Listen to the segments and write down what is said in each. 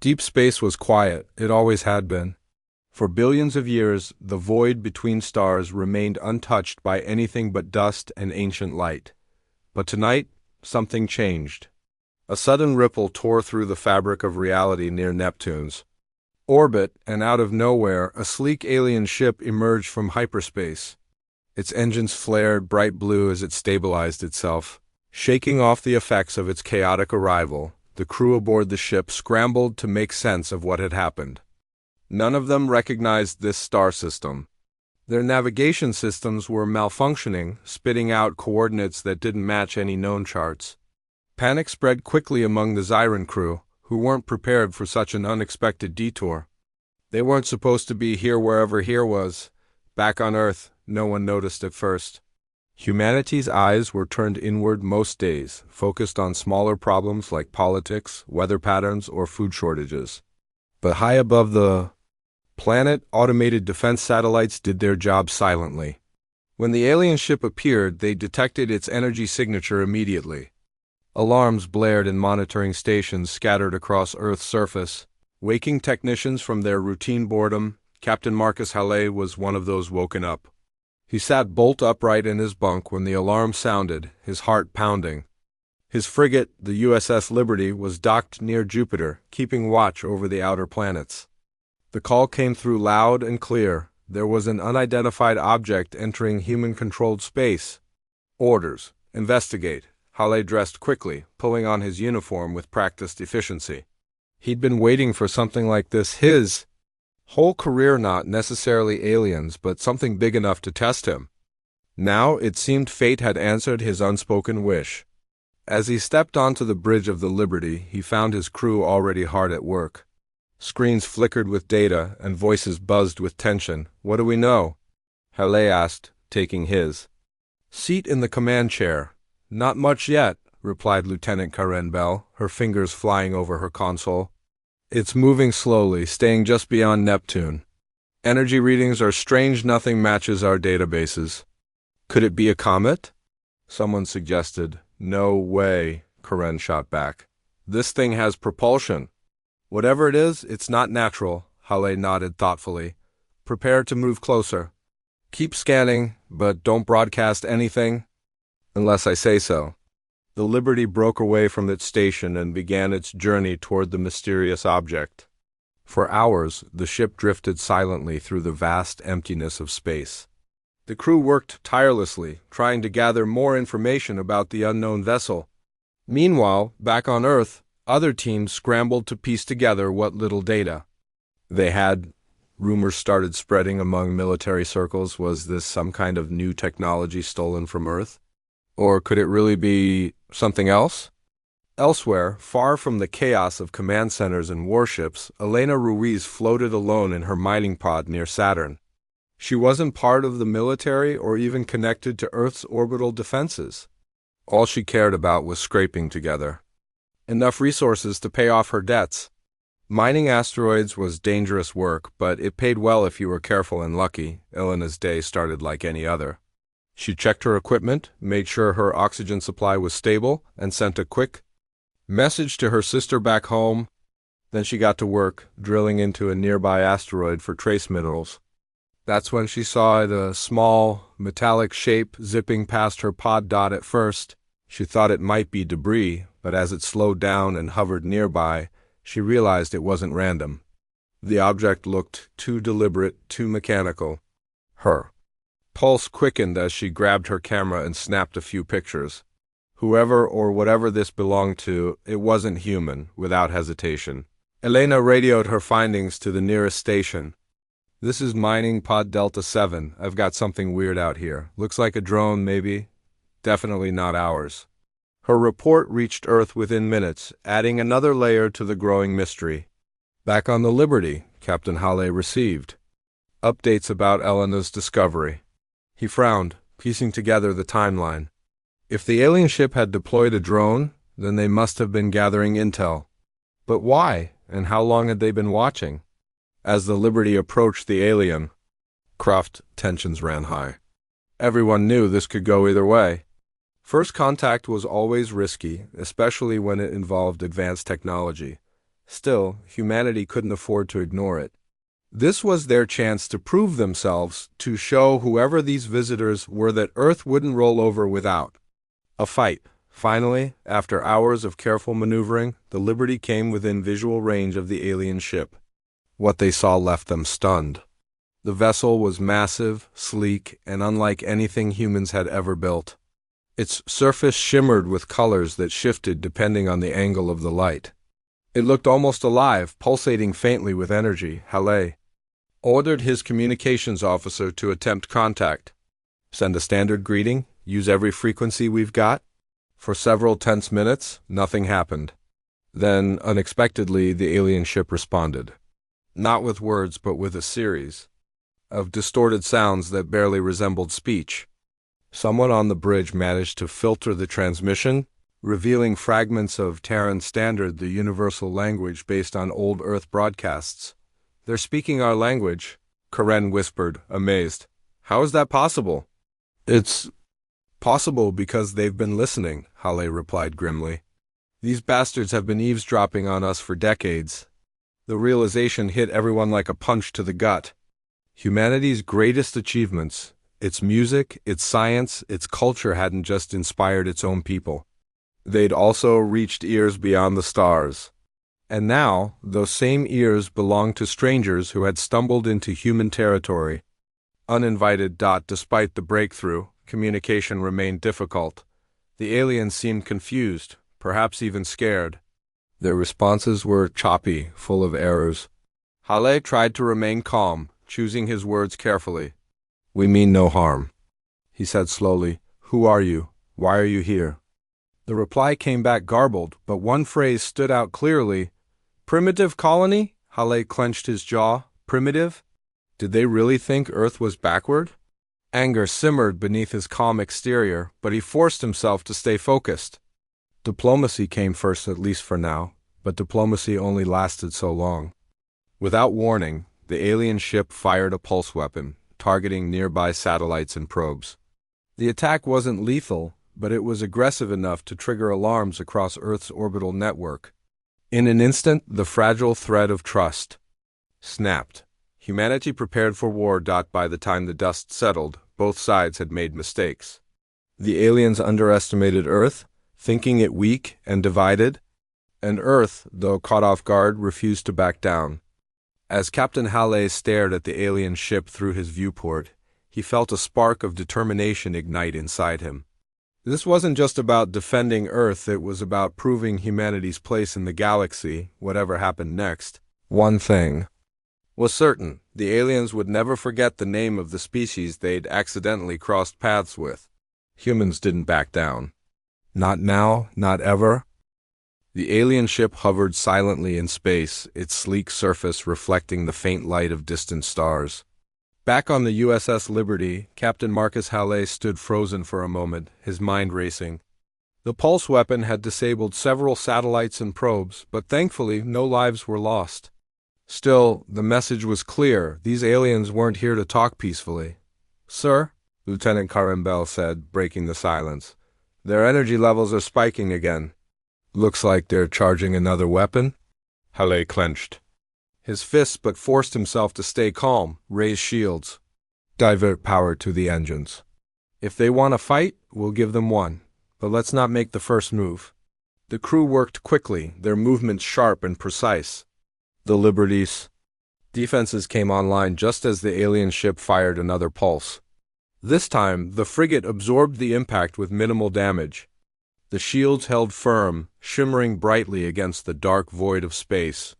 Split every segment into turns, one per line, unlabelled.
Deep space was quiet, it always had been. For billions of years, the void between stars remained untouched by anything but dust and ancient light. But tonight, something changed. A sudden ripple tore through the fabric of reality near Neptune's orbit, and out of nowhere, a sleek alien ship emerged from hyperspace. Its engines flared bright blue as it stabilized itself. Shaking off the effects of its chaotic arrival, the crew aboard the ship scrambled to make sense of what had happened. None of them recognized this star system. Their navigation systems were malfunctioning, spitting out coordinates that didn't match any known charts. Panic spread quickly among the Zyran crew, who weren't prepared for such an unexpected detour. They weren't supposed to be here wherever here was. Back on Earth, no one noticed at first. Humanity's eyes were turned inward most days, focused on smaller problems like politics, weather patterns, or food shortages. But high above the planet, automated defense satellites did their job silently. When the alien ship appeared, they detected its energy signature immediately. Alarms blared in monitoring stations scattered across Earth's surface. Waking technicians from their routine boredom, Captain Marcus Halley was one of those woken up. He sat bolt upright in his bunk when the alarm sounded, his heart pounding. His frigate, the USS Liberty, was docked near Jupiter, keeping watch over the outer planets. The call came through loud and clear. There was an unidentified object entering human-controlled space. Orders. Investigate. Halley dressed quickly, pulling on his uniform with practiced efficiency. He'd been waiting for something like this his whole career, not necessarily aliens, but something big enough to test him. Now it seemed fate had answered his unspoken wish. As he stepped onto the bridge of the Liberty, he found his crew already hard at work. Screens flickered with data, and voices buzzed with tension. "What do we know?" Halley asked, taking his seat in the command chair. "Not much yet," replied Lieutenant Karen Bell, her fingers flying over her console. "It's moving slowly, staying just beyond Neptune. Energy readings are strange, nothing matches our databases." "Could it be a comet?" someone suggested. "No way," Karen shot back. "This thing has propulsion." "Whatever it is, it's not natural," Halley nodded thoughtfully. "Prepare to move closer. Keep scanning, but don't broadcast anything unless I say so." The Liberty broke away from its station and began its journey toward the mysterious object. For hours, the ship drifted silently through the vast emptiness of space. The crew worked tirelessly, trying to gather more information about the unknown vessel. Meanwhile, back on Earth, other teams scrambled to piece together what little data they had. Rumors started spreading among military circles. Was this some kind of new technology stolen from Earth? Or could it really be something else? Elsewhere, far from the chaos of command centers and warships, Elena Ruiz floated alone in her mining pod near Saturn. She wasn't part of the military or even connected to Earth's orbital defenses. All she cared about was scraping together enough resources to pay off her debts. Mining asteroids was dangerous work, but it paid well if you were careful and lucky. Elena's day started like any other. She checked her equipment, made sure her oxygen supply was stable, and sent a quick message to her sister back home. Then she got to work, drilling into a nearby asteroid for trace minerals. That's when she saw the small, metallic shape zipping past her pod dot. At first, she thought it might be debris, but as it slowed down and hovered nearby, she realized it wasn't random. The object looked too deliberate, too mechanical. Her pulse quickened as she grabbed her camera and snapped a few pictures. Whoever or whatever this belonged to, it wasn't human, without hesitation. Elena radioed her findings to the nearest station. "This is mining pod Delta 7. I've got something weird out here. Looks like a drone, maybe. Definitely not ours." Her report reached Earth within minutes, adding another layer to the growing mystery. Back on the Liberty, Captain Halley received updates about Elena's discovery. He frowned, piecing together the timeline. If the alien ship had deployed a drone, then they must have been gathering intel. But why, and how long had they been watching? As the Liberty approached the alien craft, tensions ran high. Everyone knew this could go either way. First contact was always risky, especially when it involved advanced technology. Still, humanity couldn't afford to ignore it. This was their chance to prove themselves, to show whoever these visitors were that Earth wouldn't roll over without a fight. Finally, after hours of careful maneuvering, the Liberty came within visual range of the alien ship. What they saw left them stunned. The vessel was massive, sleek, and unlike anything humans had ever built. Its surface shimmered with colors that shifted depending on the angle of the light. It looked almost alive, pulsating faintly with energy. Halle ordered his communications officer to attempt contact. Send a standard greeting, use every frequency we've got. For several tense minutes, nothing happened. Then, unexpectedly, the alien ship responded. Not with words, but with a series of distorted sounds that barely resembled speech. Someone on the bridge managed to filter the transmission, revealing fragments of Terran Standard, the universal language based on old Earth broadcasts. "They're speaking our language," Karen whispered, amazed. "How is that possible?" "It's possible because they've been listening," Halle replied grimly. "These bastards have been eavesdropping on us for decades." The realization hit everyone like a punch to the gut. Humanity's greatest achievements, its music, its science, its culture hadn't just inspired its own people. They'd also reached ears beyond the stars. And now, those same ears belonged to strangers who had stumbled into human territory. Uninvited. Despite the breakthrough, communication remained difficult. The aliens seemed confused, perhaps even scared. Their responses were choppy, full of errors. Halle tried to remain calm, choosing his words carefully. "We mean no harm," he said slowly. "Who are you? Why are you here?" The reply came back garbled, but one phrase stood out clearly. "Primitive colony?" Halle clenched his jaw. Primitive? Did they really think Earth was backward? Anger simmered beneath his calm exterior, but he forced himself to stay focused. Diplomacy came first, at least for now, but diplomacy only lasted so long. Without warning, the alien ship fired a pulse weapon, targeting nearby satellites and probes. The attack wasn't lethal, but it was aggressive enough to trigger alarms across Earth's orbital network. In an instant, the fragile thread of trust snapped. Humanity prepared for war. By the time the dust settled, both sides had made mistakes. The aliens underestimated Earth, thinking it weak and divided, and Earth, though caught off guard, refused to back down. As Captain Halle stared at the alien ship through his viewport, he felt a spark of determination ignite inside him. This wasn't just about defending Earth, it was about proving humanity's place in the galaxy, whatever happened next. One thing was certain: the aliens would never forget the name of the species they'd accidentally crossed paths with. Humans didn't back down. Not now, not ever. The alien ship hovered silently in space, its sleek surface reflecting the faint light of distant stars. Back on the USS Liberty, Captain Marcus Halle stood frozen for a moment, his mind racing. The pulse weapon had disabled several satellites and probes, but thankfully no lives were lost. Still, the message was clear: these aliens weren't here to talk peacefully. "Sir," Lieutenant Carambel said, breaking the silence, "their energy levels are spiking again." "Looks like they're charging another weapon?" Halle clenched his fists but forced himself to stay calm. "Raise shields. Divert power to the engines. If they want to fight, we'll give them one. But let's not make the first move." The crew worked quickly, their movements sharp and precise. The Liberty's defenses came online just as the alien ship fired another pulse. This time, the frigate absorbed the impact with minimal damage. The shields held firm, shimmering brightly against the dark void of space.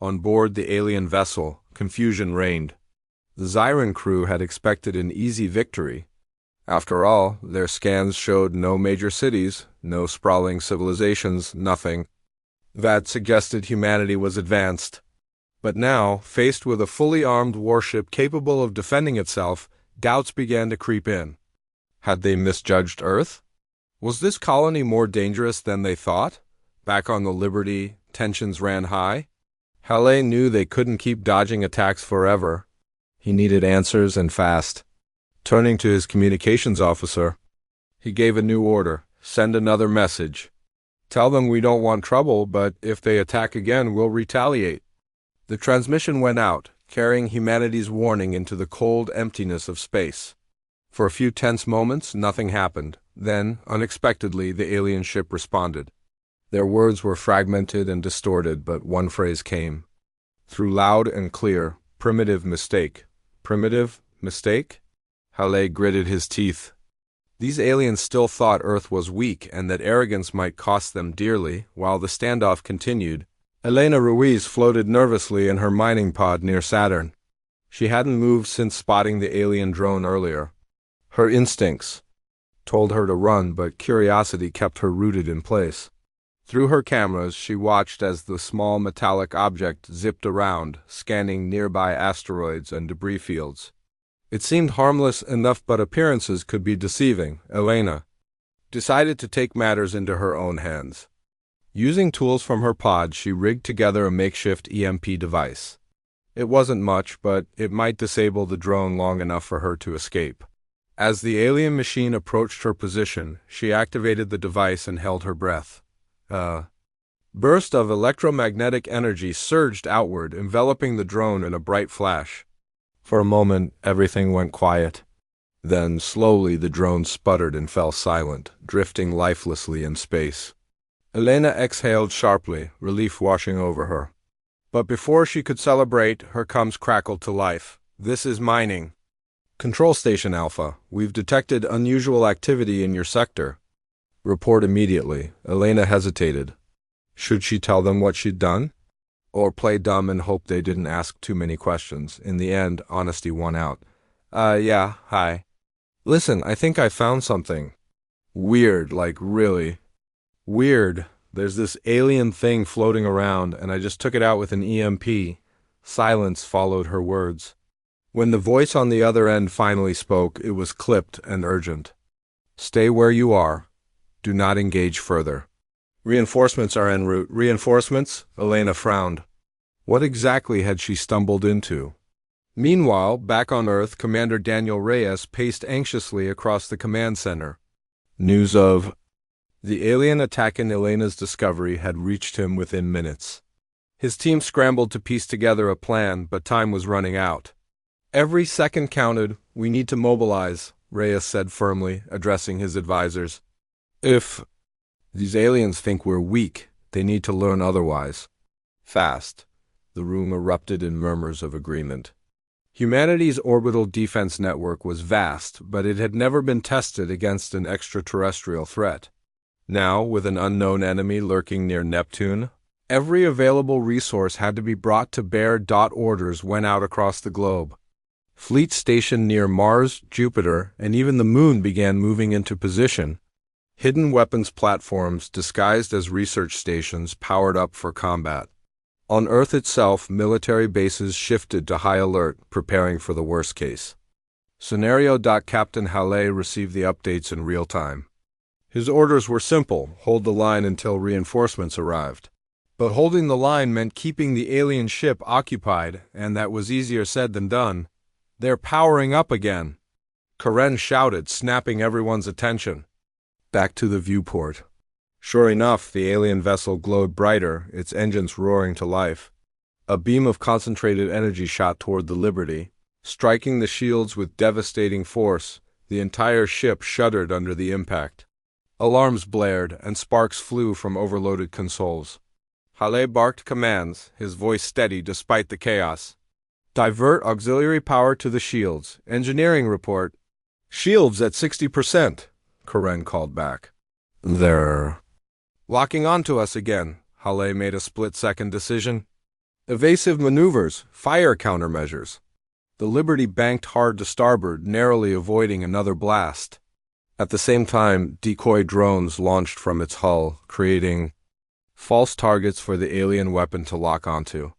On board the alien vessel, confusion reigned. The Zyran crew had expected an easy victory. After all, their scans showed no major cities, no sprawling civilizations, nothing that suggested humanity was advanced. But now, faced with a fully armed warship capable of defending itself, doubts began to creep in. Had they misjudged Earth? Was this colony more dangerous than they thought? Back on the Liberty, tensions ran high. Halle knew they couldn't keep dodging attacks forever. He needed answers, and fast. Turning to his communications officer, he gave a new order: send another message. Tell them we don't want trouble, but if they attack again, we'll retaliate. The transmission went out, carrying humanity's warning into the cold emptiness of space. For a few tense moments, nothing happened. Then, unexpectedly, the alien ship responded. Their words were fragmented and distorted, but one phrase came. Through loud and clear, primitive mistake. Primitive mistake? Halle gritted his teeth. These aliens still thought Earth was weak and that arrogance might cost them dearly. While the standoff continued, Elena Ruiz floated nervously in her mining pod near Saturn. She hadn't moved since spotting the alien drone earlier. Her instincts told her to run, but curiosity kept her rooted in place. Through her cameras, she watched as the small metallic object zipped around, scanning nearby asteroids and debris fields. It seemed harmless enough, but appearances could be deceiving. Elena decided to take matters into her own hands. Using tools from her pod, she rigged together a makeshift EMP device. It wasn't much, but it might disable the drone long enough for her to escape. As the alien machine approached her position, she activated the device and held her breath. A burst of electromagnetic energy surged outward, enveloping the drone in a bright flash. For a moment, everything went quiet. Then, slowly, the drone sputtered and fell silent, drifting lifelessly in space. Elena exhaled sharply, relief washing over her. But before she could celebrate, her comms crackled to life. "This is mining. Control Station Alpha, we've detected unusual activity in your sector. Report immediately." Elena hesitated. Should she tell them what she'd done? Or play dumb and hope they didn't ask too many questions? In the end, honesty won out. Yeah, hi. Listen, I think I found something. Weird, like really. Weird. There's this alien thing floating around, and I just took it out with an EMP. Silence followed her words. When the voice on the other end finally spoke, it was clipped and urgent. Stay where you are. Do not engage further. Reinforcements are en route. Reinforcements? Elena frowned. What exactly had she stumbled into? Meanwhile, back on Earth, Commander Daniel Reyes paced anxiously across the command center. News of the alien attack in Elena's discovery had reached him within minutes. His team scrambled to piece together a plan, but time was running out. Every second counted. We need to mobilize, Reyes said firmly, addressing his advisors. If these aliens think we're weak, they need to learn otherwise. Fast. The room erupted in murmurs of agreement. Humanity's orbital defense network was vast, but it had never been tested against an extraterrestrial threat. Now, with an unknown enemy lurking near Neptune, every available resource had to be brought to bear. Orders went out across the globe. Fleets stationed near Mars, Jupiter, and even the Moon began moving into position. Hidden weapons platforms, disguised as research stations, powered up for combat. On Earth itself, military bases shifted to high alert, preparing for the worst case. Scenario. Captain Halle received the updates in real time. His orders were simple: hold the line until reinforcements arrived. But holding the line meant keeping the alien ship occupied, and that was easier said than done. They're powering up again. Karen shouted, snapping everyone's attention. Back to the viewport. Sure enough, the alien vessel glowed brighter, its engines roaring to life. A beam of concentrated energy shot toward the Liberty, striking the shields with devastating force. The entire ship shuddered under the impact. Alarms blared, and sparks flew from overloaded consoles. Halle barked commands, his voice steady despite the chaos. Divert auxiliary power to the shields. Engineering report. Shields at 60%, Karen called back. They're locking onto us again. Halle made a split-second decision. Evasive maneuvers, fire countermeasures. The Liberty banked hard to starboard, narrowly avoiding another blast. At the same time, decoy drones launched from its hull, creating false targets for the alien weapon to lock onto.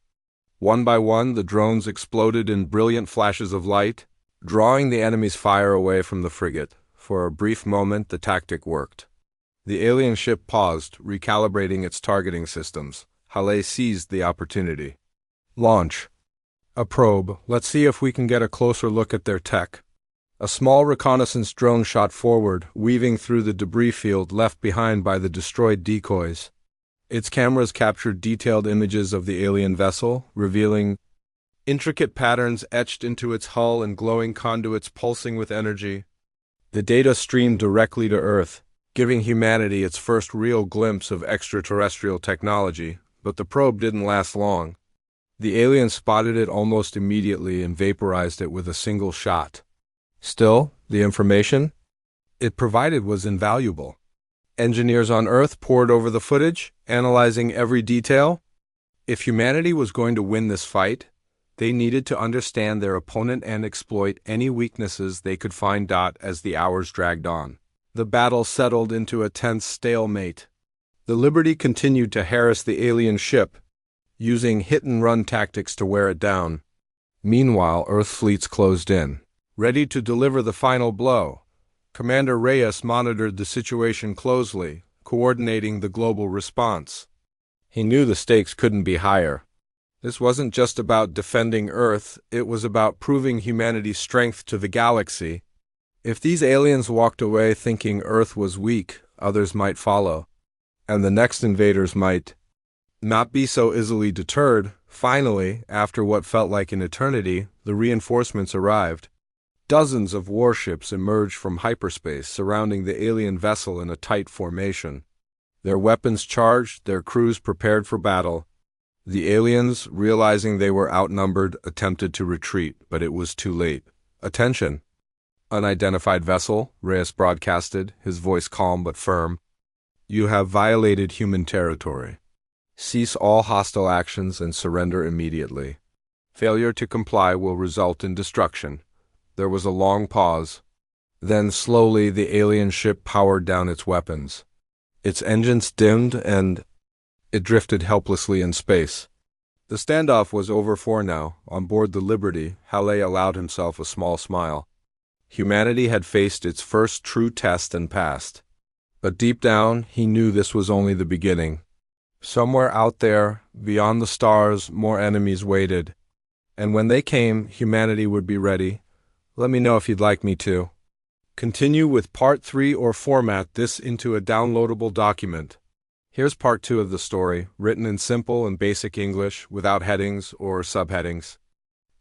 One by one, the drones exploded in brilliant flashes of light, drawing the enemy's fire away from the frigate. For a brief moment, the tactic worked. The alien ship paused, recalibrating its targeting systems. Halle seized the opportunity. Launch. A probe. Let's see if we can get a closer look at their tech. A small reconnaissance drone shot forward, weaving through the debris field left behind by the destroyed decoys. Its cameras captured detailed images of the alien vessel, revealing intricate patterns etched into its hull and glowing conduits pulsing with energy. The data streamed directly to Earth, giving humanity its first real glimpse of extraterrestrial technology, but the probe didn't last long. The aliens spotted it almost immediately and vaporized it with a single shot. Still, the information it provided was invaluable. Engineers on Earth pored over the footage, analyzing every detail. If humanity was going to win this fight, they needed to understand their opponent and exploit any weaknesses they could find. As the hours dragged on, the battle settled into a tense stalemate. The Liberty continued to harass the alien ship, using hit-and-run tactics to wear it down. Meanwhile, Earth fleets closed in, ready to deliver the final blow. Commander Reyes monitored the situation closely, coordinating the global response. He knew the stakes couldn't be higher. This wasn't just about defending Earth, it was about proving humanity's strength to the galaxy. If these aliens walked away thinking Earth was weak, others might follow. And the next invaders might not be so easily deterred. Finally, after what felt like an eternity, the reinforcements arrived. Dozens of warships emerged from hyperspace, surrounding the alien vessel in a tight formation. Their weapons charged, their crews prepared for battle. The aliens, realizing they were outnumbered, attempted to retreat, but it was too late. "Attention! Unidentified vessel," Reyes broadcasted, his voice calm but firm. "You have violated human territory. Cease all hostile actions and surrender immediately. Failure to comply will result in destruction." There was a long pause. Then slowly the alien ship powered down its weapons. Its engines dimmed and it drifted helplessly in space. The standoff was over for now. On board the Liberty, Halley allowed himself a small smile. Humanity had faced its first true test and passed. But deep down, he knew this was only the beginning. Somewhere out there, beyond the stars, more enemies waited. And when they came, humanity would be ready. Let me know if you'd like me to continue with Part 3 or format this into a downloadable document. Here's Part 2 of the story, written in simple and basic English, without headings or subheadings.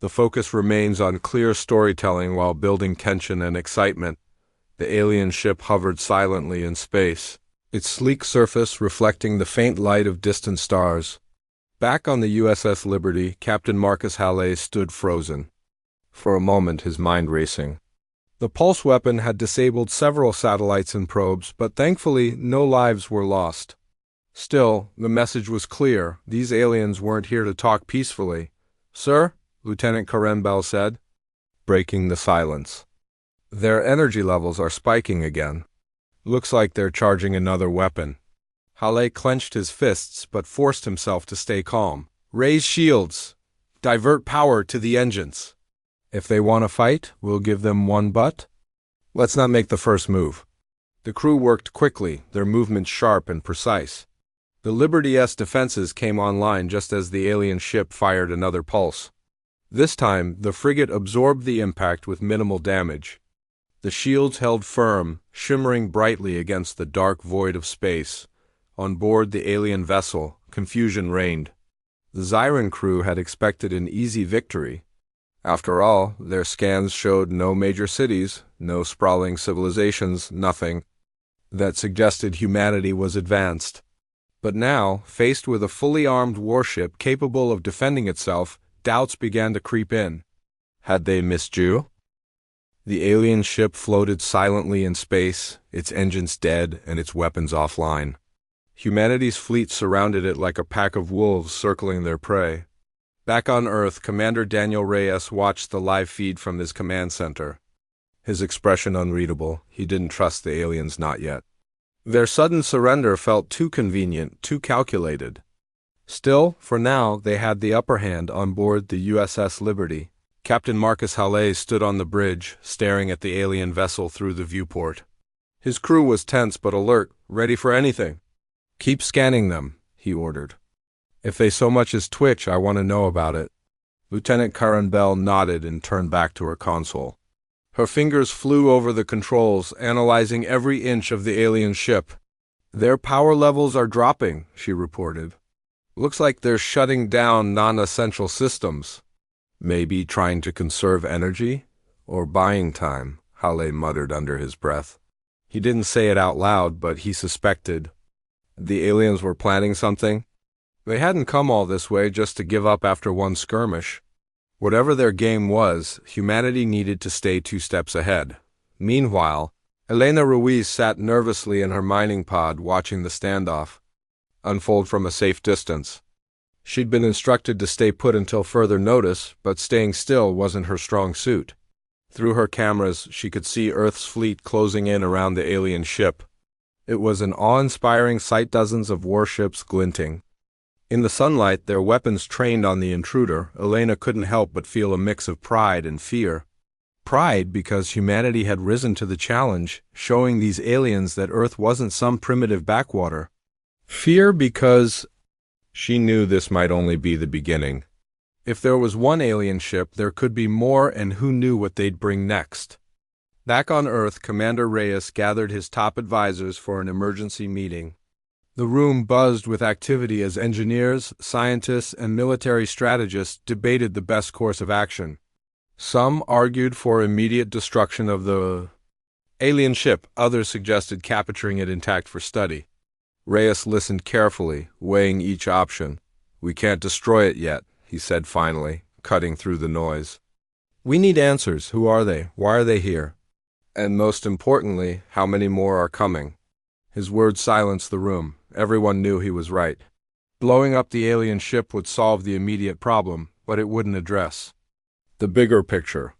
The focus remains on clear storytelling while building tension and excitement. The alien ship hovered silently in space, its sleek surface reflecting the faint light of distant stars. Back on the USS Liberty, Captain Marcus Halley stood frozen. For a moment, his mind racing. The pulse weapon had disabled several satellites and probes, but thankfully no lives were lost. Still, the message was clear. These aliens weren't here to talk peacefully. "Sir," Lieutenant Bell said, breaking the silence. "Their energy levels are spiking again. Looks like they're charging another weapon." Halley clenched his fists but forced himself to stay calm. "Raise shields. Divert power to the engines. If they want to fight, we'll give them one, but let's not make the first move." The crew worked quickly, their movements sharp and precise. The Liberty's defenses came online just as the alien ship fired another pulse. This time, the frigate absorbed the impact with minimal damage. The shields held firm, shimmering brightly against the dark void of space. On board the alien vessel, confusion reigned. The Zyran crew had expected an easy victory. After all, their scans showed no major cities, no sprawling civilizations, nothing that suggested humanity was advanced. But now, faced with a fully armed warship capable of defending itself, doubts began to creep in. Had they missed you? The alien ship floated silently in space, its engines dead and its weapons offline. Humanity's fleet surrounded it like a pack of wolves circling their prey. Back on Earth, Commander Daniel Reyes watched the live feed from his command center. His expression unreadable. He didn't trust the aliens, not yet. Their sudden surrender felt too convenient, too calculated. Still, for now, they had the upper hand on board the USS Liberty. Captain Marcus Halley stood on the bridge, staring at the alien vessel through the viewport. His crew was tense but alert, ready for anything. "Keep scanning them," he ordered. "If they so much as twitch, I want to know about it." Lieutenant Bell nodded and turned back to her console. Her fingers flew over the controls, analyzing every inch of the alien ship. "Their power levels are dropping," she reported. "Looks like they're shutting down non-essential systems." "Maybe trying to conserve energy? Or buying time," Hale muttered under his breath. He didn't say it out loud, but he suspected. The aliens were planning something. They hadn't come all this way just to give up after one skirmish. Whatever their game was, humanity needed to stay 2 steps ahead. Meanwhile, Elena Ruiz sat nervously in her mining pod watching the standoff unfold from a safe distance. She'd been instructed to stay put until further notice, but staying still wasn't her strong suit. Through her cameras, she could see Earth's fleet closing in around the alien ship. It was an awe-inspiring sight, dozens of warships glinting. In the sunlight, their weapons trained on the intruder, Elena couldn't help but feel a mix of pride and fear. Pride because humanity had risen to the challenge, showing these aliens that Earth wasn't some primitive backwater. Fear because she knew this might only be the beginning. If there was one alien ship, there could be more, and who knew what they'd bring next. Back on Earth, Commander Reyes gathered his top advisors for an emergency meeting. The room buzzed with activity as engineers, scientists, and military strategists debated the best course of action. Some argued for immediate destruction of the alien ship, others suggested capturing it intact for study. Reyes listened carefully, weighing each option. "We can't destroy it yet," he said finally, cutting through the noise. "We need answers. Who are they? Why are they here? And most importantly, how many more are coming?" His words silenced the room. Everyone knew he was right. Blowing up the alien ship would solve the immediate problem, but it wouldn't address the bigger picture.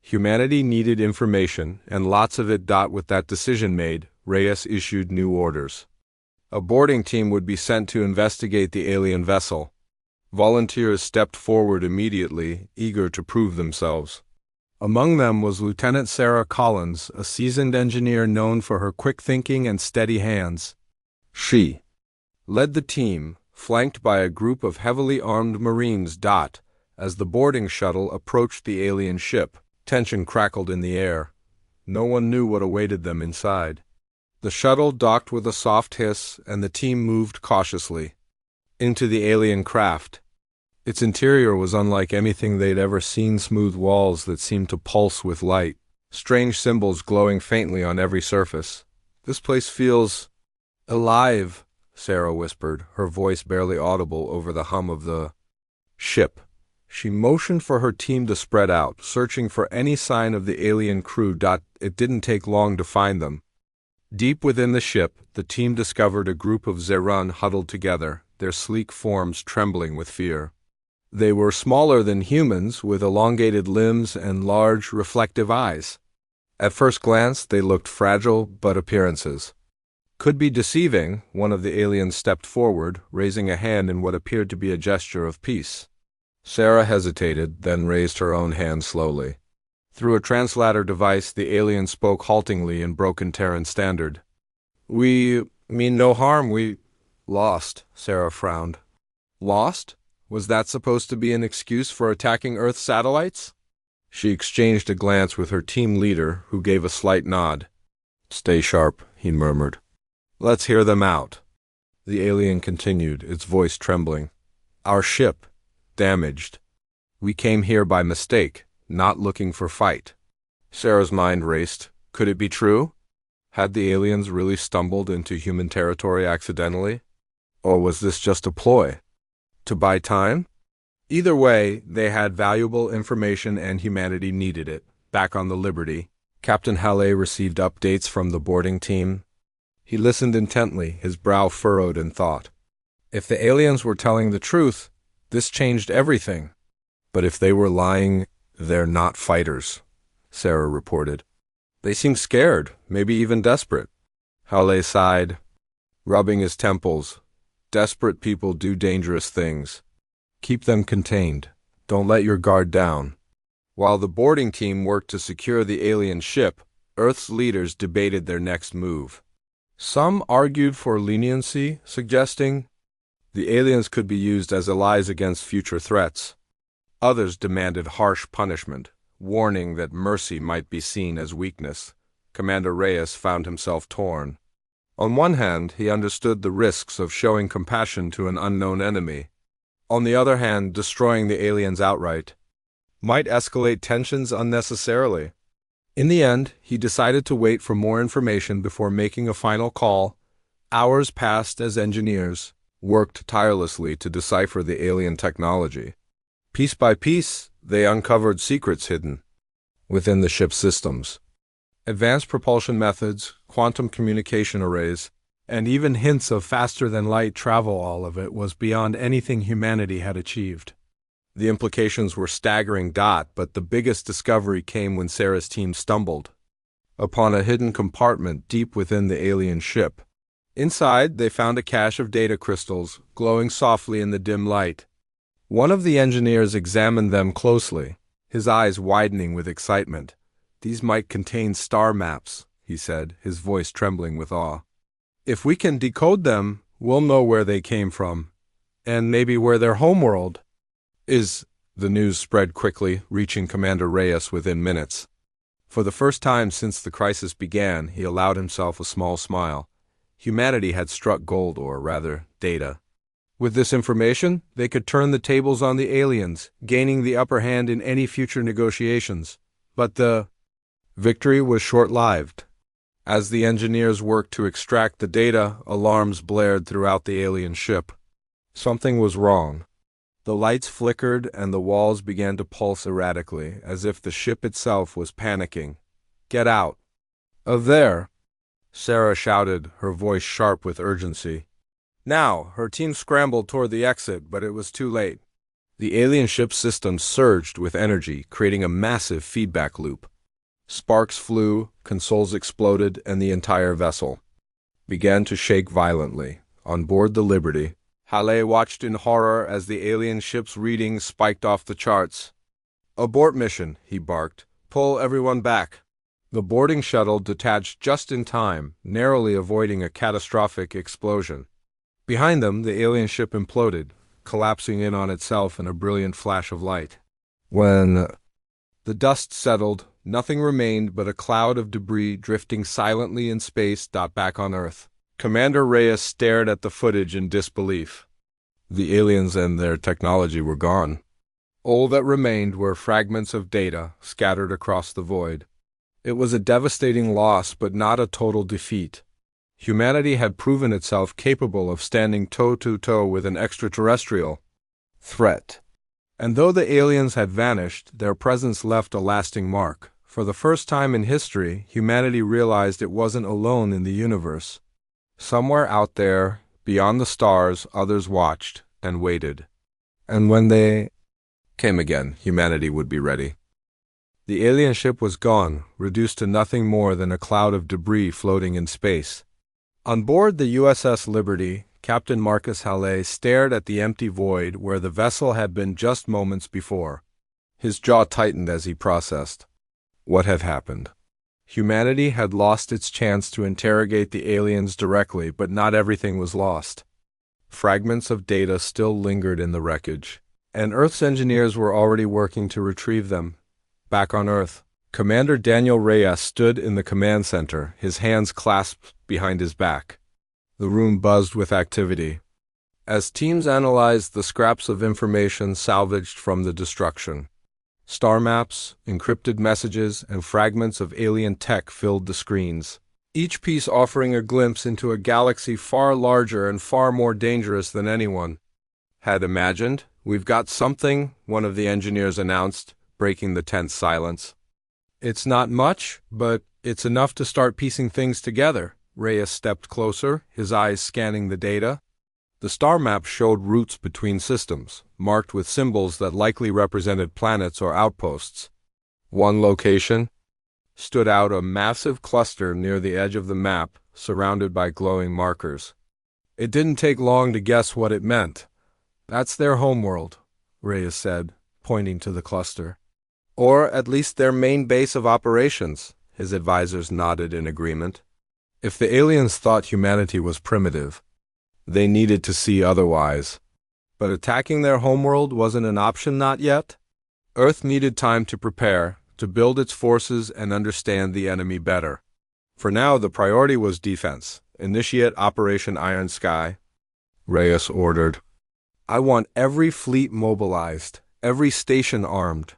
Humanity needed information, and lots of it. With that decision made, Reyes issued new orders. A boarding team would be sent to investigate the alien vessel. Volunteers stepped forward immediately, eager to prove themselves. Among them was Lieutenant Sarah Collins, a seasoned engineer known for her quick thinking and steady hands. She led the team, flanked by a group of heavily armed Marines. As the boarding shuttle approached the alien ship, tension crackled in the air. No one knew what awaited them inside. The shuttle docked with a soft hiss, and the team moved cautiously into the alien craft. Its interior was unlike anything they'd ever seen, smooth walls that seemed to pulse with light, strange symbols glowing faintly on every surface. "This place feels alive," Sarah whispered, her voice barely audible over the hum of the ship. She motioned for her team to spread out, searching for any sign of the alien crew. It didn't take long to find them. Deep within the ship, the team discovered a group of Zerun huddled together, their sleek forms trembling with fear. They were smaller than humans, with elongated limbs and large, reflective eyes. At first glance, they looked fragile, but appearances could be deceiving. One of the aliens stepped forward, raising a hand in what appeared to be a gesture of peace. Sarah hesitated, then raised her own hand slowly. Through a translator device, the alien spoke haltingly in broken Terran Standard. "We mean no harm. We lost," Sarah frowned. "Lost? Was that supposed to be an excuse for attacking Earth satellites?" She exchanged a glance with her team leader, who gave a slight nod. "Stay sharp," he murmured. "Let's hear them out." The alien continued, its voice trembling. "Our ship, damaged. We came here by mistake, not looking for fight." Sarah's mind raced. Could it be true? Had the aliens really stumbled into human territory accidentally? Or was this just a ploy? To buy time? Either way, they had valuable information and humanity needed it. Back on the Liberty, Captain Hale received updates from the boarding team. He listened intently, his brow furrowed in thought. If the aliens were telling the truth, this changed everything. But if they were lying, they're not fighters, Sarah reported. They seemed scared, maybe even desperate. Hale sighed, rubbing his temples. Desperate people do dangerous things. Keep them contained. Don't let your guard down. While the boarding team worked to secure the alien ship, Earth's leaders debated their next move. Some argued for leniency, suggesting the aliens could be used as allies against future threats. Others demanded harsh punishment. warning that mercy might be seen as weakness, Commander Reyes found himself torn. On one hand, he understood the risks of showing compassion to an unknown enemy. On the other hand, destroying the aliens outright might escalate tensions unnecessarily. In the end, he decided to wait for more information before making a final call. Hours passed as engineers worked tirelessly to decipher the alien technology. Piece by piece, they uncovered secrets hidden within the ship's systems. Advanced propulsion methods, quantum communication arrays, and even hints of faster-than-light travel. All of it was beyond anything humanity had achieved. The implications were staggering, but the biggest discovery came when Sarah's team stumbled upon a hidden compartment deep within the alien ship. Inside, they found a cache of data crystals glowing softly in the dim light. One of the engineers examined them closely, his eyes widening with excitement. "These might contain star maps," he said, his voice trembling with awe. "If we can decode them, we'll know where they came from, and maybe where their homeworld is." The news spread quickly, reaching Commander Reyes within minutes. For the first time since the crisis began, he allowed himself a small smile. Humanity had struck gold, or rather, data. With this information, they could turn the tables on the aliens, gaining the upper hand in any future negotiations. But the victory was short-lived. As the engineers worked to extract the data, alarms blared throughout the alien ship. Something was wrong. The lights flickered and the walls began to pulse erratically, as if the ship itself was panicking. "Get out of there!" Sarah shouted, her voice sharp with urgency. Now, her team scrambled toward the exit, but it was too late. The alien ship's system surged with energy, creating a massive feedback loop. Sparks flew, consoles exploded, and the entire vessel began to shake violently. On board the Liberty, Halle watched in horror as the alien ship's readings spiked off the charts. "Abort mission," he barked. "Pull everyone back." The boarding shuttle detached just in time, narrowly avoiding a catastrophic explosion. Behind them, the alien ship imploded, collapsing in on itself in a brilliant flash of light. When the dust settled, nothing remained but a cloud of debris drifting silently in space. Back on Earth, Commander Reyes stared at the footage in disbelief. The aliens and their technology were gone. All that remained were fragments of data scattered across the void. It was a devastating loss, but not a total defeat. Humanity had proven itself capable of standing toe-to-toe with an extraterrestrial threat. And though the aliens had vanished, their presence left a lasting mark. For the first time in history, humanity realized it wasn't alone in the universe. Somewhere out there, beyond the stars, others watched and waited. And when they came again, humanity would be ready. The alien ship was gone, reduced to nothing more than a cloud of debris floating in space. On board the USS Liberty, Captain Marcus Halle stared at the empty void where the vessel had been just moments before. His jaw tightened as he processed what had happened. Humanity had lost its chance to interrogate the aliens directly, but not everything was lost. Fragments of data still lingered in the wreckage, and Earth's engineers were already working to retrieve them. Back on Earth, Commander Daniel Reyes stood in the command center, his hands clasped behind his back. The room buzzed with activity as teams analyzed the scraps of information salvaged from the destruction. Star maps, encrypted messages, and fragments of alien tech filled the screens, each piece offering a glimpse into a galaxy far larger and far more dangerous than anyone had imagined. "We've got something," one of the engineers announced, breaking the tense silence. "It's not much, but it's enough to start piecing things together." Reyes stepped closer, his eyes scanning the data. The star map showed routes between systems, marked with symbols that likely represented planets or outposts. One location stood out, a massive cluster near the edge of the map, surrounded by glowing markers. It didn't take long to guess what it meant. "That's their homeworld," Reyes said, pointing to the cluster. "Or at least their main base of operations," his advisors nodded in agreement. If the aliens thought humanity was primitive, they needed to see otherwise. But attacking their homeworld wasn't an option, not yet. Earth needed time to prepare, to build its forces and understand the enemy better. For now, the priority was defense. Initiate Operation Iron Sky, Reyes ordered. I want every fleet mobilized, every station armed.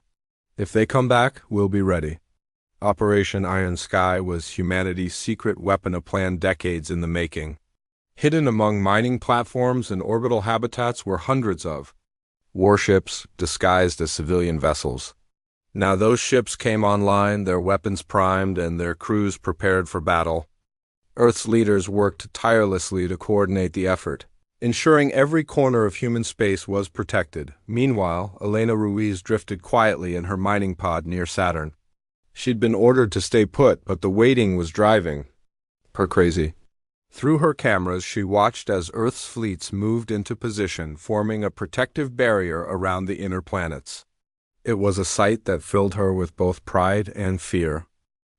If they come back, we'll be ready. Operation Iron Sky was humanity's secret weapon, a plan decades in the making. Hidden among mining platforms and orbital habitats were hundreds of warships disguised as civilian vessels. Now those ships came online, their weapons primed, and their crews prepared for battle. Earth's leaders worked tirelessly to coordinate the effort, ensuring every corner of human space was protected. Meanwhile, Elena Ruiz drifted quietly in her mining pod near Saturn. She'd been ordered to stay put, but the waiting was driving her crazy. Through her cameras, she watched as Earth's fleets moved into position, forming a protective barrier around the inner planets. It was a sight that filled her with both pride and fear.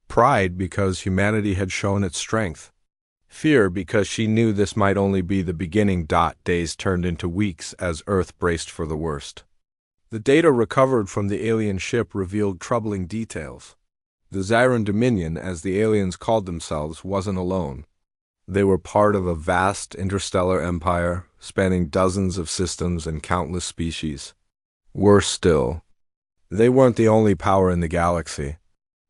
Pride because humanity had shown its strength. Fear because she knew this might only be the beginning. Days turned into weeks as Earth braced for the worst. The data recovered from the alien ship revealed troubling details. The Zyran Dominion, as the aliens called themselves, wasn't alone. They were part of a vast interstellar empire, spanning dozens of systems and countless species. Worse still, they weren't the only power in the galaxy.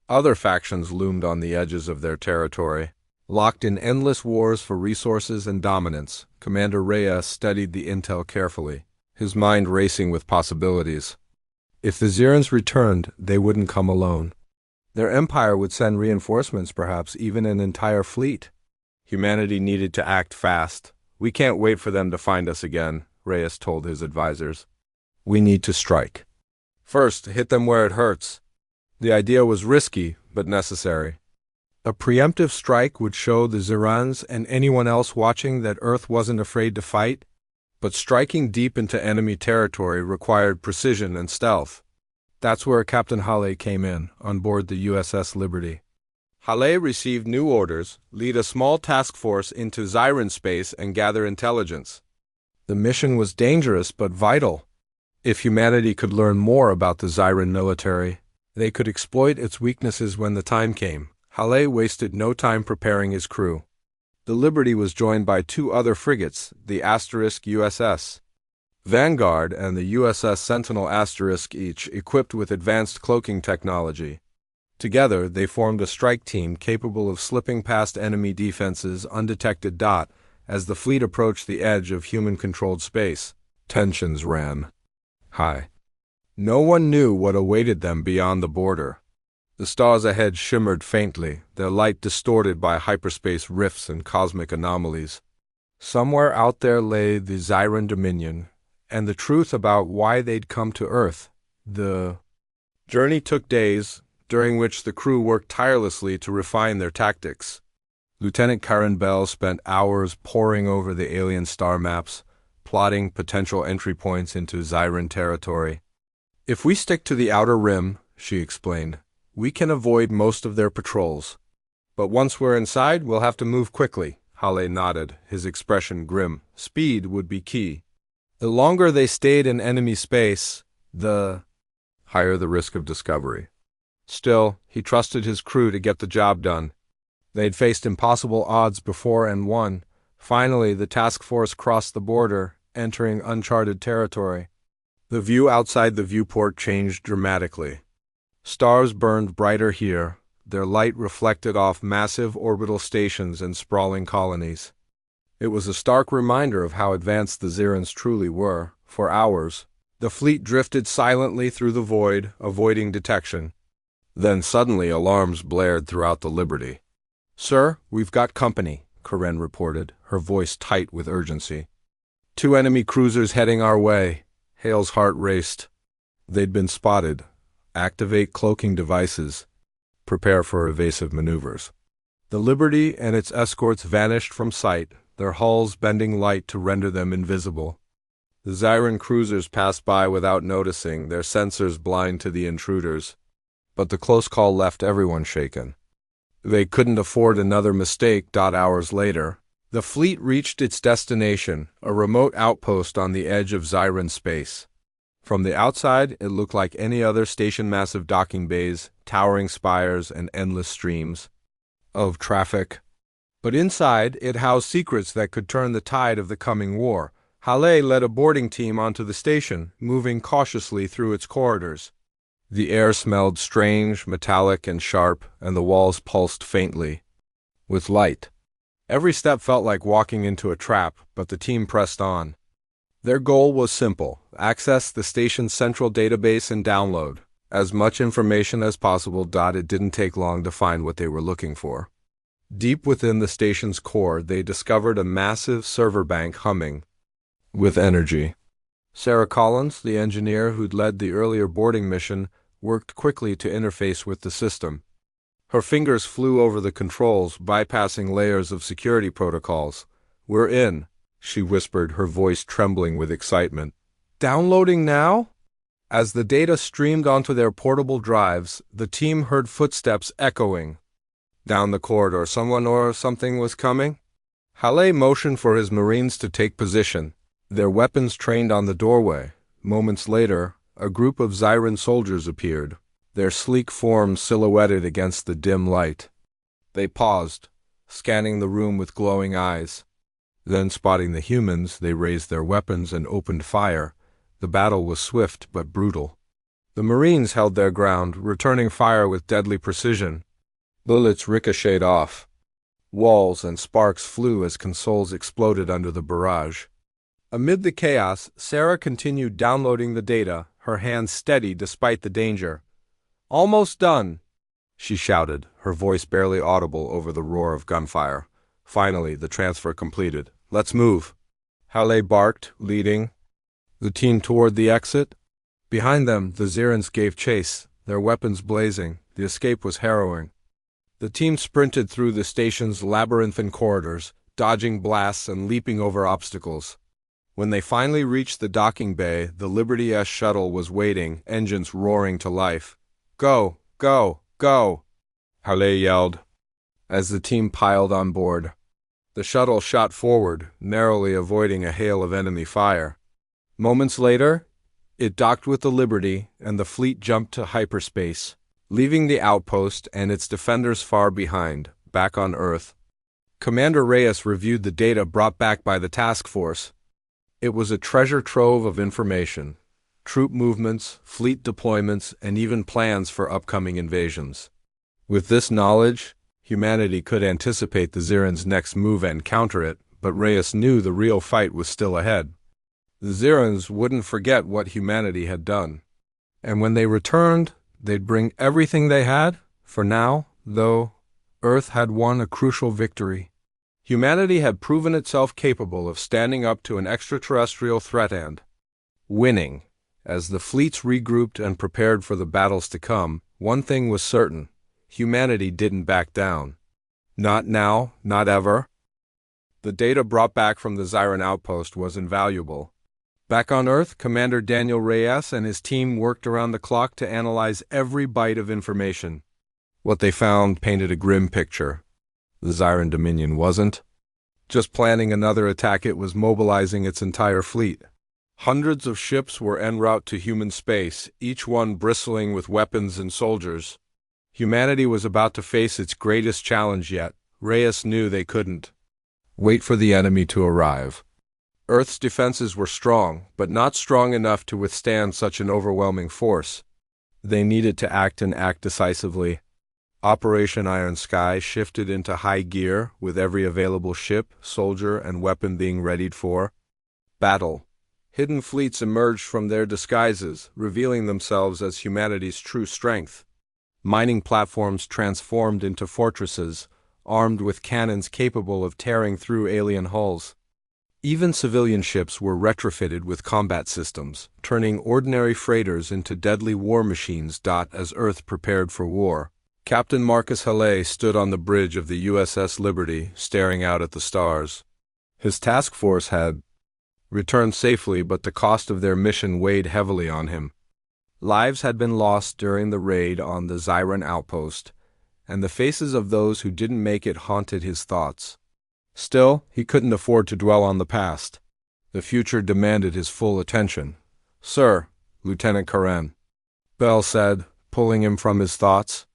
Other factions loomed on the edges of their territory. Locked in endless wars for resources and dominance, Commander Reyes studied the intel carefully, his mind racing with possibilities. If the Zyrans returned, they wouldn't come alone. Their empire would send reinforcements, perhaps even an entire fleet. Humanity needed to act fast. We can't wait for them to find us again, Reyes told his advisors. We need to strike. First, hit them where it hurts. The idea was risky, but necessary. A preemptive strike would show the Zyrans and anyone else watching that Earth wasn't afraid to fight, but striking deep into enemy territory required precision and stealth. That's where Captain Hale came in, on board the USS Liberty. Hale received new orders: lead a small task force into Zyran space and gather intelligence. The mission was dangerous but vital. If humanity could learn more about the Zyran military, they could exploit its weaknesses when the time came. Hale wasted no time preparing his crew. The Liberty was joined by two other frigates, the Asterisk USS Vanguard and the USS Sentinel Asterisk, each equipped with advanced cloaking technology. Together, they formed a strike team capable of slipping past enemy defenses undetected. As the fleet approached the edge of human-controlled space, tensions ran high. No one knew what awaited them beyond the border. The stars ahead shimmered faintly, their light distorted by hyperspace rifts and cosmic anomalies. Somewhere out there lay the Zyran Dominion, and the truth about why they'd come to Earth. The journey took days, during which the crew worked tirelessly to refine their tactics. Lieutenant Karen Bell spent hours poring over the alien star maps, plotting potential entry points into Zyran territory. If we stick to the outer rim, she explained, we can avoid most of their patrols. But once we're inside, we'll have to move quickly. Hale nodded, his expression grim. Speed would be key. The longer they stayed in enemy space, the higher the risk of discovery. Still, he trusted his crew to get the job done. They'd faced impossible odds before and won. Finally, the task force crossed the border, entering uncharted territory. The view outside the viewport changed dramatically. Stars burned brighter here, their light reflected off massive orbital stations and sprawling colonies. It was a stark reminder of how advanced the Zyrans truly were. For hours, the fleet drifted silently through the void, avoiding detection. Then suddenly alarms blared throughout the Liberty. Sir, we've got company, Karen reported, her voice tight with urgency. 2 enemy cruisers heading our way. Hale's heart raced. They'd been spotted. Activate cloaking devices. Prepare for evasive maneuvers. The Liberty and its escorts vanished from sight, their hulls bending light to render them invisible. The Zyran cruisers passed by without noticing, their sensors blind to the intruders. But the close call left everyone shaken. They couldn't afford another mistake. Hours later, the fleet reached its destination, a remote outpost on the edge of Zyran space. From the outside, it looked like any other station, massive docking bays, towering spires, and endless streams of traffic. But inside, it housed secrets that could turn the tide of the coming war. Halle led a boarding team onto the station, moving cautiously through its corridors. The air smelled strange, metallic, and sharp, and the walls pulsed faintly with light. Every step felt like walking into a trap, but the team pressed on. Their goal was simple: access the station's central database and download as much information as possible. It didn't take long to find what they were looking for. Deep within the station's core, they discovered a massive server bank humming with energy. Sarah Collins, the engineer who'd led the earlier boarding mission, worked quickly to interface with the system. Her fingers flew over the controls, bypassing layers of security protocols. "We're in," she whispered, her voice trembling with excitement. "Downloading now?" As the data streamed onto their portable drives, the team heard footsteps echoing down the corridor. Someone or something was coming. Halle motioned for his Marines to take position, their weapons trained on the doorway. Moments later, a group of Zyran soldiers appeared, their sleek forms silhouetted against the dim light. They paused, scanning the room with glowing eyes. Then, spotting the humans, they raised their weapons and opened fire. The battle was swift but brutal. The Marines held their ground, returning fire with deadly precision. Bullets ricocheted off walls and sparks flew as consoles exploded under the barrage. Amid the chaos, Sarah continued downloading the data, her hands steady despite the danger. "Almost done," she shouted, her voice barely audible over the roar of gunfire. Finally, the transfer completed. "Let's move," Halle barked, leading the team toward the exit. Behind them, the Zyrans gave chase, their weapons blazing. The escape was harrowing. The team sprinted through the station's labyrinthine corridors, dodging blasts and leaping over obstacles. When they finally reached the docking bay, the Liberty S shuttle was waiting, engines roaring to life. "Go, go, go," Halle yelled as the team piled on board. The shuttle shot forward, narrowly avoiding a hail of enemy fire. Moments later, it docked with the Liberty, and the fleet jumped to hyperspace, leaving the outpost and its defenders far behind. Back on Earth, Commander Reyes reviewed the data brought back by the task force. It was a treasure trove of information: troop movements, fleet deployments, and even plans for upcoming invasions. With this knowledge, humanity could anticipate the Zyrans' next move and counter it, but Reyes knew the real fight was still ahead. The Zyrans wouldn't forget what humanity had done, and when they returned, they'd bring everything they had. For now, though, Earth had won a crucial victory. Humanity had proven itself capable of standing up to an extraterrestrial threat and winning. As the fleets regrouped and prepared for the battles to come, one thing was certain: humanity didn't back down. Not now, not ever. The data brought back from the Zyran outpost was invaluable. Back on Earth, Commander Daniel Reyes and his team worked around the clock to analyze every byte of information. What they found painted a grim picture. The Zyran Dominion wasn't just planning another attack, it was mobilizing its entire fleet. Hundreds of ships were en route to human space, each one bristling with weapons and soldiers. Humanity was about to face its greatest challenge yet. Reyes knew they couldn't wait for the enemy to arrive. Earth's defenses were strong, but not strong enough to withstand such an overwhelming force. They needed to act and act decisively. Operation Iron Sky shifted into high gear, with every available ship, soldier, and weapon being readied for battle. Hidden fleets emerged from their disguises, revealing themselves as humanity's true strength. Mining platforms transformed into fortresses, armed with cannons capable of tearing through alien hulls. Even civilian ships were retrofitted with combat systems, turning ordinary freighters into deadly war machines. As Earth prepared for war, Captain Marcus Halle stood on the bridge of the USS Liberty, staring out at the stars. His task force had returned safely, but the cost of their mission weighed heavily on him. Lives had been lost during the raid on the Zyran outpost, and the faces of those who didn't make it haunted his thoughts. Still, he couldn't afford to dwell on the past. The future demanded his full attention. "Sir," Lieutenant Karen, Bell said, pulling him from his thoughts.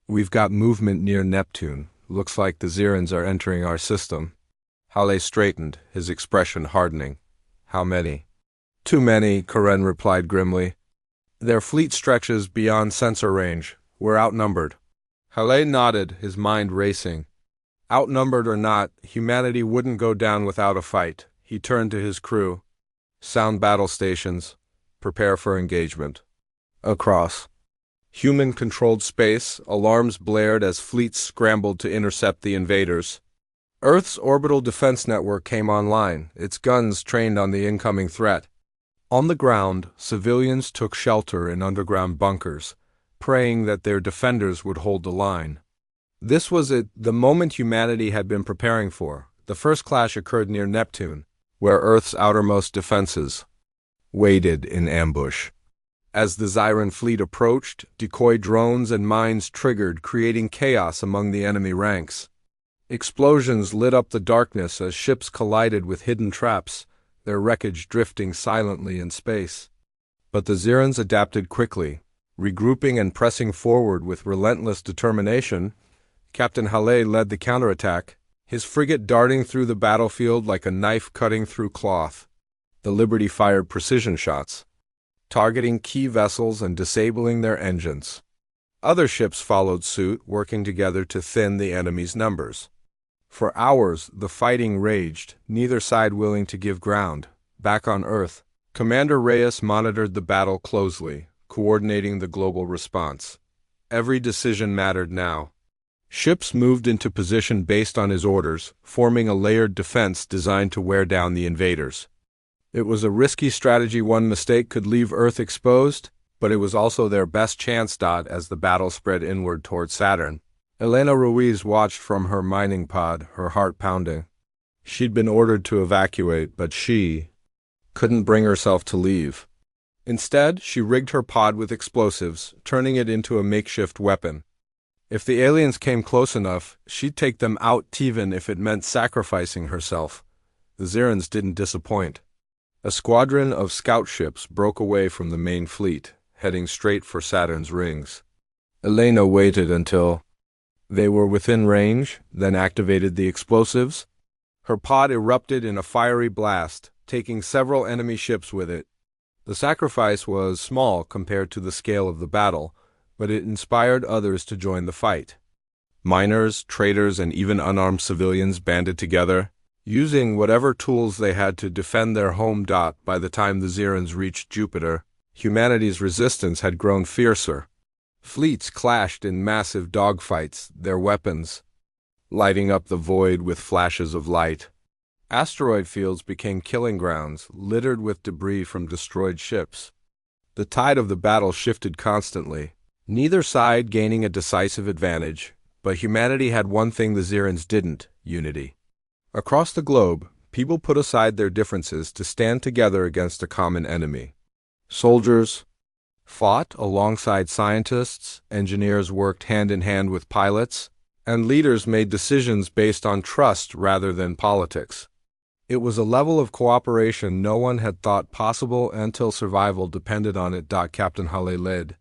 We've got movement near Neptune. Looks like the Zirans are entering our system. Halle straightened, his expression hardening. How many? Too many, Karen replied grimly. Their fleet stretches beyond sensor range. We're outnumbered. Halle nodded, his mind racing. Outnumbered or not, humanity wouldn't go down without a fight. He turned to his crew. Sound battle stations. Prepare for engagement. Across human-controlled space, alarms blared as fleets scrambled to intercept the invaders. Earth's orbital defense network came online, its guns trained on the incoming threat. On the ground, civilians took shelter in underground bunkers, praying that their defenders would hold the line. This was the moment humanity had been preparing for. The first clash occurred near Neptune, where Earth's outermost defenses waited in ambush. As the Zyran fleet approached, decoy drones and mines triggered, creating chaos among the enemy ranks. Explosions lit up the darkness as ships collided with hidden traps, their wreckage drifting silently in space. But the Zirans adapted quickly, regrouping and pressing forward with relentless determination. Captain Halle led the counterattack, his frigate darting through the battlefield like a knife cutting through cloth. The Liberty fired precision shots, targeting key vessels and disabling their engines. Other ships followed suit, working together to thin the enemy's numbers. For hours, the fighting raged, neither side willing to give ground. Back on Earth, Commander Reyes monitored the battle closely, coordinating the global response. Every decision mattered now. Ships moved into position based on his orders, forming a layered defense designed to wear down the invaders. It was a risky strategy. One mistake could leave Earth exposed, but it was also their best chance. As the battle spread inward toward Saturn, Elena Ruiz watched from her mining pod, her heart pounding. She'd been ordered to evacuate, but she couldn't bring herself to leave. Instead, she rigged her pod with explosives, turning it into a makeshift weapon. If the aliens came close enough, she'd take them out, even if it meant sacrificing herself. The Zirans didn't disappoint. A squadron of scout ships broke away from the main fleet, heading straight for Saturn's rings. Elena waited until they were within range, then activated the explosives. Her pod erupted in a fiery blast, taking several enemy ships with it. The sacrifice was small compared to the scale of the battle, but it inspired others to join the fight. Miners, traders, and even unarmed civilians banded together, using whatever tools they had to defend their home. By the time the Zirans reached Jupiter, humanity's resistance had grown fiercer. Fleets clashed in massive dogfights, their weapons lighting up the void with flashes of light. Asteroid fields became killing grounds, littered with debris from destroyed ships. The tide of the battle shifted constantly, neither side gaining a decisive advantage, but humanity had one thing the Zirans didn't: unity. Across the globe, people put aside their differences to stand together against a common enemy. Soldiers fought alongside scientists, engineers worked hand in hand with pilots, and leaders made decisions based on trust rather than politics. It was a level of cooperation no one had thought possible until survival depended on it. Captain Halle led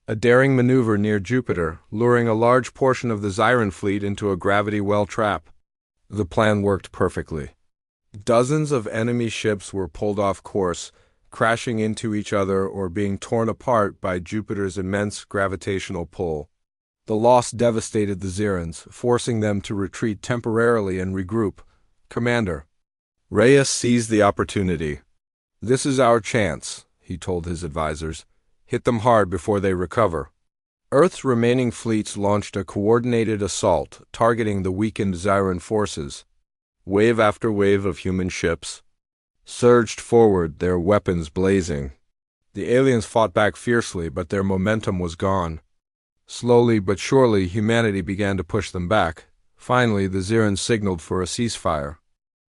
a daring maneuver near Jupiter, luring a large portion of the Zyran fleet into a gravity well trap. The plan worked perfectly. Dozens of enemy ships were pulled off course, crashing into each other or being torn apart by Jupiter's immense gravitational pull. The loss devastated the Zirans, forcing them to retreat temporarily and regroup. Commander Reyes seized the opportunity. "This is our chance," he told his advisors. "Hit them hard before they recover." Earth's remaining fleets launched a coordinated assault, targeting the weakened Zyran forces. Wave after wave of human ships surged forward, their weapons blazing. The aliens fought back fiercely, but their momentum was gone. Slowly but surely, humanity began to push them back. Finally, the Zirans signaled for a ceasefire.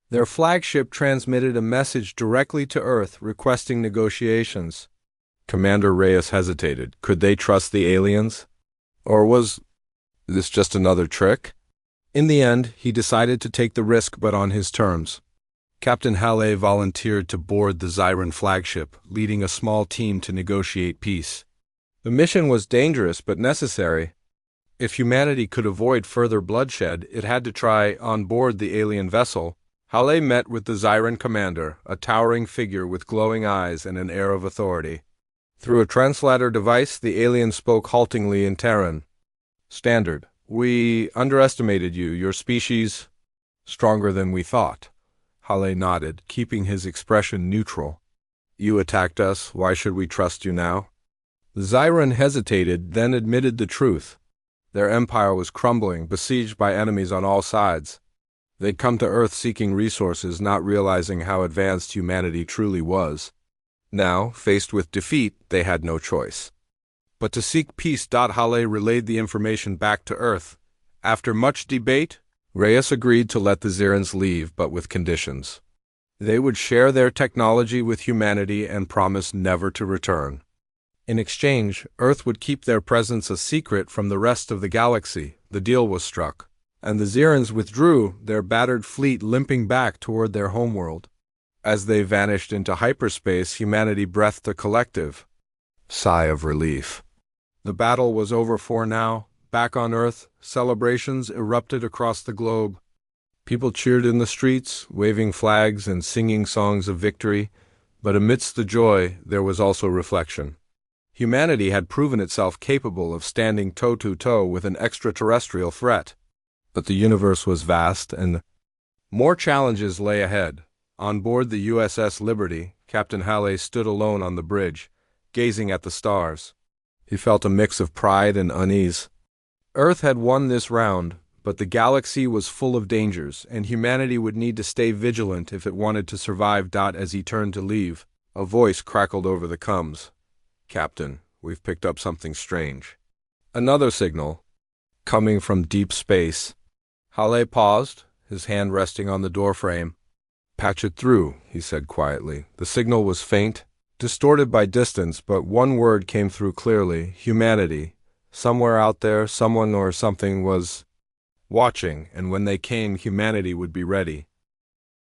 Their flagship transmitted a message directly to Earth requesting negotiations. Commander Reyes hesitated. Could they trust the aliens? Or was this just another trick? In the end, he decided to take the risk, but on his terms. Captain Halley volunteered to board the Zyran flagship, leading a small team to negotiate peace. The mission was dangerous but necessary. If humanity could avoid further bloodshed, it had to try on board the alien vessel. Halley met with the Zyran commander, a towering figure with glowing eyes and an air of authority. Through a translator device, the alien spoke haltingly in Terran. "Standard, we underestimated you. Your species stronger than we thought." Halley nodded, keeping his expression neutral. "You attacked us. Why should we trust you now?" The Zyran hesitated, then admitted the truth. Their empire was crumbling, besieged by enemies on all sides. They'd come to Earth seeking resources, not realizing how advanced humanity truly was. Now, faced with defeat, they had no choice but to seek peace. Halley relayed the information back to Earth. After much debate, Reyes agreed to let the Zyrans leave, but with conditions. They would share their technology with humanity and promise never to return. In exchange, Earth would keep their presence a secret from the rest of the galaxy. The deal was struck, and the Zyrans withdrew, their battered fleet limping back toward their homeworld. As they vanished into hyperspace, humanity breathed a collective sigh of relief. The battle was over for now. Back on Earth, celebrations erupted across the globe. People cheered in the streets, waving flags and singing songs of victory, but amidst the joy there was also reflection. Humanity had proven itself capable of standing toe-to-toe with an extraterrestrial threat. But the universe was vast, and more challenges lay ahead. On board the USS Liberty, Captain Halley stood alone on the bridge, gazing at the stars. He felt a mix of pride and unease. Earth had won this round, but the galaxy was full of dangers, and humanity would need to stay vigilant if it wanted to survive. As he turned to leave, a voice crackled over the comms. "Captain, we've picked up something strange." Another signal, coming from deep space. Halley paused, his hand resting on the doorframe. "Patch it through," he said quietly. The signal was faint, distorted by distance, but one word came through clearly: humanity. Somewhere out there, someone or something was watching, and when they came, humanity would be ready.